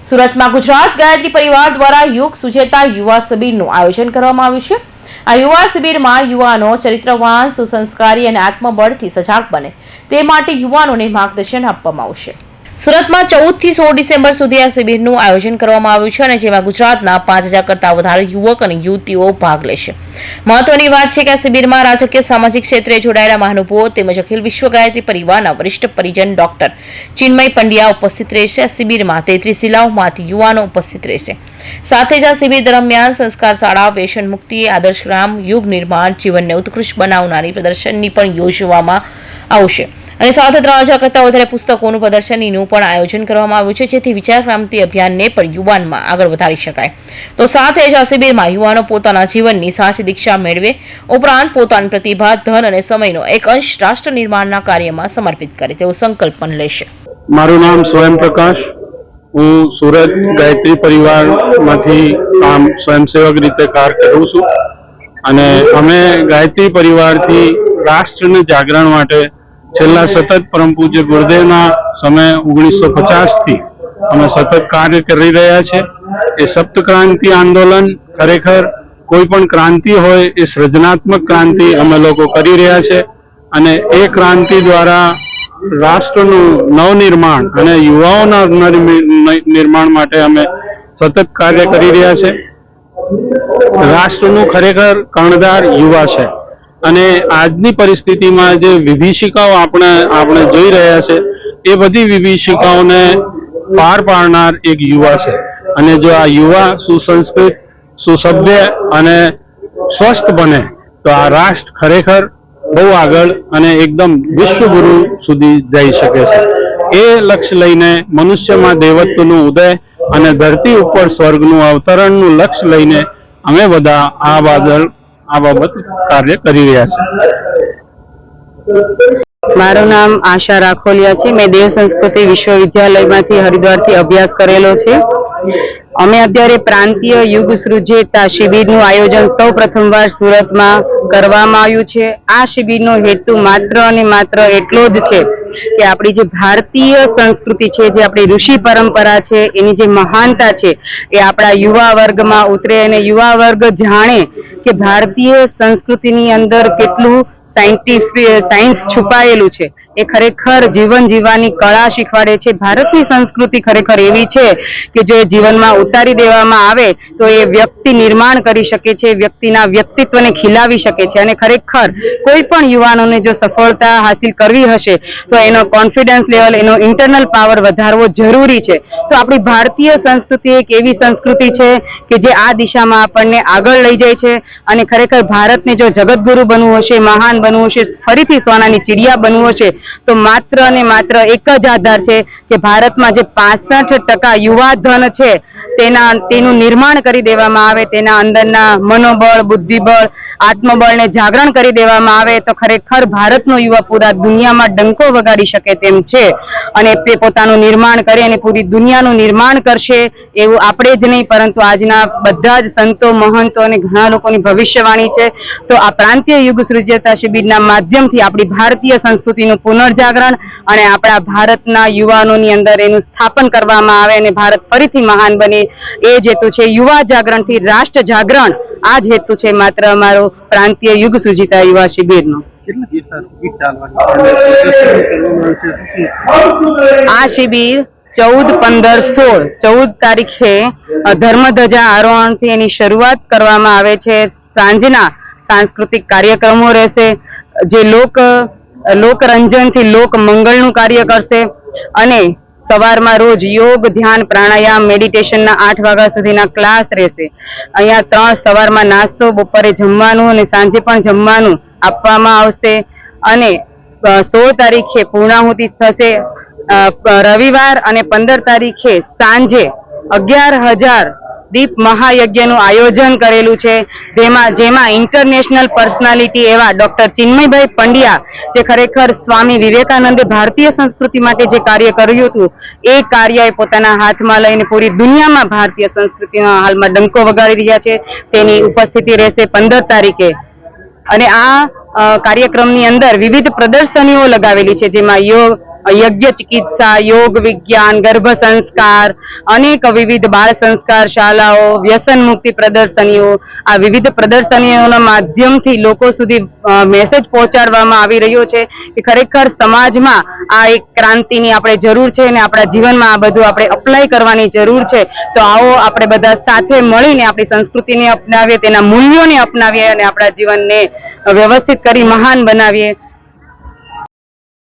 સુરતમાં ગુજરાત ગાયત્રી પરિવાર દ્વારા યુગ સુજેતા યુવા શિબિરનું આયોજન કરવામાં આવ્યું છે। આ યુવા શિબિરમાં યુવાનો ચરિત્રવાન, સુસંસ્કારી અને આત્મબળથી સજાગ બને તે માટે યુવાનોને માર્ગદર્શન આપવામાં આવશે। સુરતમાં 14 થી 16 ડિસેમ્બર સુધી આ શિબિરનું આયોજન કરવામાં આવ્યું છે અને જેમાં ગુજરાતના 5000 કરતા વધારે યુવક અને યુવતીઓ ભાગ લેશે। મહત્વની વાત છે કે આ શિબિરમાં રાજકીય સામાજિક ક્ષેત્રે જોડાયેલા મહાનુભાવો તેમજ અખિલ વિશ્વ ગાયત્રી પરિવારના વરિષ્ઠ પરિજન ડોક્ટર ચિન્મય પંડ્યા ઉપસ્થિત રહેશે। આ શિબિરમાં 33 જિલ્લાઓમાંથી યુવાનો ઉપસ્થિત રહેશે। સાથે જ આ શિબિર દરમિયાન સંસ્કાર શાળા, વ્યસન મુક્તિ, આદર્શ ગ્રામ, યુગ નિર્માણ, જીવનને ઉત્કૃષ્ટ બનાવનારી પ્રદર્શનની પણ યોજવામાં આવશે અને સાથે 3000 કરતા વધારે પુસ્તકોનું પ્રદર્શનનું પણ આયોજન કરવામાં આવ્યું છે, જેથી વિચાર ક્રાંતિ અભિયાનને પણ યુવાનમાં આગળ વધારી શકાય। તો સાથે જ આ શિબિરમાં યુવાનો પોતાના જીવનની સાચી દીક્ષા મેળવે ઉપરાંત પોતાની પ્રતિભા, ધન અને સમયનો એક અંશ રાષ્ટ્ર નિર્માણના કાર્યમાં સમર્પિત કરે તેવો સંકલ્પ પણ લેશે। મારું નામ સ્વયં પ્રકાશ, હું સુરત ગાયત્રી પરિવારમાંથી સ્વયંસેવક રીતે કાર્ય કરું છું અને અમે ગાયત્રી પરિવારથી રાષ્ટ્રના જાગરણ માટે છેલ્લા સતત પરમ પૂજ્ય ગુરુદેવના સમય 1950 થી અમે સતત કાર્ય કરી રહ્યા છે। એ સપ્તક્રાંતિ આંદોલન ખરેખર કોઈ પણ ક્રાંતિ હોય એ સર્જનાત્મક ક્રાંતિ અમે લોકો કરી રહ્યા છે અને એ ક્રાંતિ દ્વારા રાષ્ટ્રનું નવનિર્માણ અને યુવાઓના નિર્માણ માટે અમે સતત કાર્ય કરી રહ્યા છે। રાષ્ટ્રનું ખરેખર કર્ણધાર યુવા છે અને આજની પરિસ્થિતિમાં જે વિભીષિકાઓ આપણે જોઈ રહ્યા છે એ બધી વિભીષિકાઓને પાર પાડનાર એક યુવા છે અને જો આ યુવા સુસંસ્કૃત, સુસભ્ય અને સ્વસ્થ બને તો આ રાષ્ટ્ર ખરેખર બહુ આગળ અને એકદમ વિશ્વગુરુ સુધી જઈ શકે છે। એ લક્ષ્ય લઈને મનુષ્યમાં દેવત્વનું ઉદય અને ધરતી ઉપર સ્વર્ગનું અવતરણનું લક્ષ્ય લઈને અમે બધા આ બાબત કાર્ય કરી રહ્યા છે। મારું નામ આશા રાખોલિયા છે। મેં દેવ સંસ્કૃતિ વિશ્વવિદ્યાલયમાંથી હરિદ્વારથી અભ્યાસ કરેલો છે। અમે અત્યારે પ્રાંતીય યુગ સૃજેતા શિબિરનું આયોજન સૌ પ્રથમવાર સુરતમાં કરવામાં આવ્યું છે। આ શિબિરનો હેતુ માત્ર અને માત્ર એટલો જ છે કે આપણી જે ભારતીય સંસ્કૃતિ છે, જે આપણી ઋષિ પરંપરા છે, એની જે મહાનતા છે એ આપણા યુવા વર્ગમાં ઉતરે અને યુવા વર્ગ જાણે કે ભારતીય સંસ્કૃતિની અંદર કેટલું સાયન્સ છુપાયેલું છે। એ ખરેખર જીવન જીવવાની કળા શીખવાડે છે। ભારતની સંસ્કૃતિ ખરેખર એવી છે કે જો જીવનમાં ઉતારી દેવામાં આવે તો એ વ્યક્તિ નિર્માણ કરી શકે છે, વ્યક્તિના વ્યક્તિત્વને ખીલાવી શકે છે અને ખરેખર કોઈ પણ યુવાનોને જો સફળતા હાસિલ કરવી હશે તો એનો કોન્ફિડન્સ લેવલ, એનો ઇન્ટરનલ પાવર વધારવો જરૂરી છે। તો આપણી ભારતીય સંસ્કૃતિ એક એવી સંસ્કૃતિ છે કે જે આ દિશામાં આપણને આગળ લઈ જાય છે અને ખરેખર ભારતને જો જગતગુરુ બનવું હશે, મહાન બનવું હશે, ફરીથી સોનાની ચિડિયા બનવું હશે તો માત્ર અને માત્ર એક જ આધાર છે કે ભારતમાં જે 65% યુવા ધન છે તેનું નિર્માણ કરી દેવામાં આવે, તેના અંદરના મનોબળ, બુદ્ધિબળ, આત્મબળને જાગરણ કરી દેવામાં આવે તો ખરેખર ભારતનો યુવા પૂરા દુનિયામાં ડંકો વગાડી શકે તેમ છે અને તે પોતાનું નિર્માણ કરે અને પૂરી દુનિયાનું નિર્માણ કરશે એવું આપણે જ નહીં પરંતુ આજના બધા જ સંતો, મહંતો અને ઘણા લોકોની ભવિષ્યવાણી છે। તો આ પ્રાંતીય યુગ સૃજ્યતા શિબિરના માધ્યમથી આપણી ભારતીય સંસ્કૃતિનું પુનર્જાગરણ અને આપણા ભારતના યુવાનોની અંદર એનું સ્થાપન કરવામાં આવે અને ભારત ફરીથી મહાન બને એ જ હેતુ છે। યુવા જાગરણથી રાષ્ટ્ર જાગરણ, આ જ હેતુ છે માત્ર અમારો પ્રાંતીય યુગ સૃજિતા યુવા શિબિરનો। આ શિબિર 14, 15, 16 14 તારીખે ધર્મધ્વજા આરોહણથી એની શરૂઆત કરવામાં આવે છે। સાંજના સાંસ્કૃતિક કાર્યક્રમો રહેશે, જે લોકરંજનથી લોક મંગળનું કાર્ય કરશે અને સવારમાં રોજ યોગ, ધ્યાન, પ્રાણાયામ, મેડિટેશનના 8 વાગ્યા સુધીના ક્લાસ રહેશે। અહીંયા સવારમાં નાસ્તો, બપોરે જમવાનું અને સાંજે પણ જમવાનું આપવામાં આવશે અને 16 તારીખે પૂર્ણાહુતિ થશે। રવિવાર અને 15 તારીખે સાંજે 11,000 દીપ મહાયજ્ઞનું આયોજન કરેલું છે, જેમાં ઇન્ટરનેશનલ પર્સનાલિટી એવા ડોક્ટર ચિન્મયભાઈ પંડ્યા, જે ખરેખર સ્વામી વિવેકાનંદે ભારતીય સંસ્કૃતિ માટે જે કાર્ય કર્યું હતું એ કાર્ય પોતાના હાથમાં લઈને પૂરી દુનિયામાં ભારતીય સંસ્કૃતિના હાલમાં ડંકો વગાડી રહ્યા છે, તેની ઉપસ્થિતિ રહેશે 15 તારીખે। અને આ કાર્યક્રમની અંદર વિવિધ પ્રદર્શનીઓ લગાવેલી છે, જેમાં યોગ, યજ્ઞ ચિકિત્સા, યોગ વિજ્ઞાન, ગર્ભ સંસ્કાર, અનેક વિવિધ બાળ સંસ્કાર શાળાઓ, વ્યસન મુક્તિ પ્રદર્શનીઓ, આ વિવિધ પ્રદર્શનીઓના માધ્યમથી લોકો સુધી મેસેજ પહોંચાડવામાં આવી રહ્યો છે કે ખરેખર સમાજમાં આ એક ક્રાંતિની આપણે જરૂર છે અને આપણા જીવનમાં આ બધું આપણે અપ્લાય કરવાની જરૂર છે. તો આવો આપણે બધા સાથે મળીને આપણી સંસ્કૃતિને અપનાવીએ, તેના મૂલ્યોને અપનાવીએ અને આપણા જીવનને વ્યવસ્થિત કરી મહાન બનાવીએ.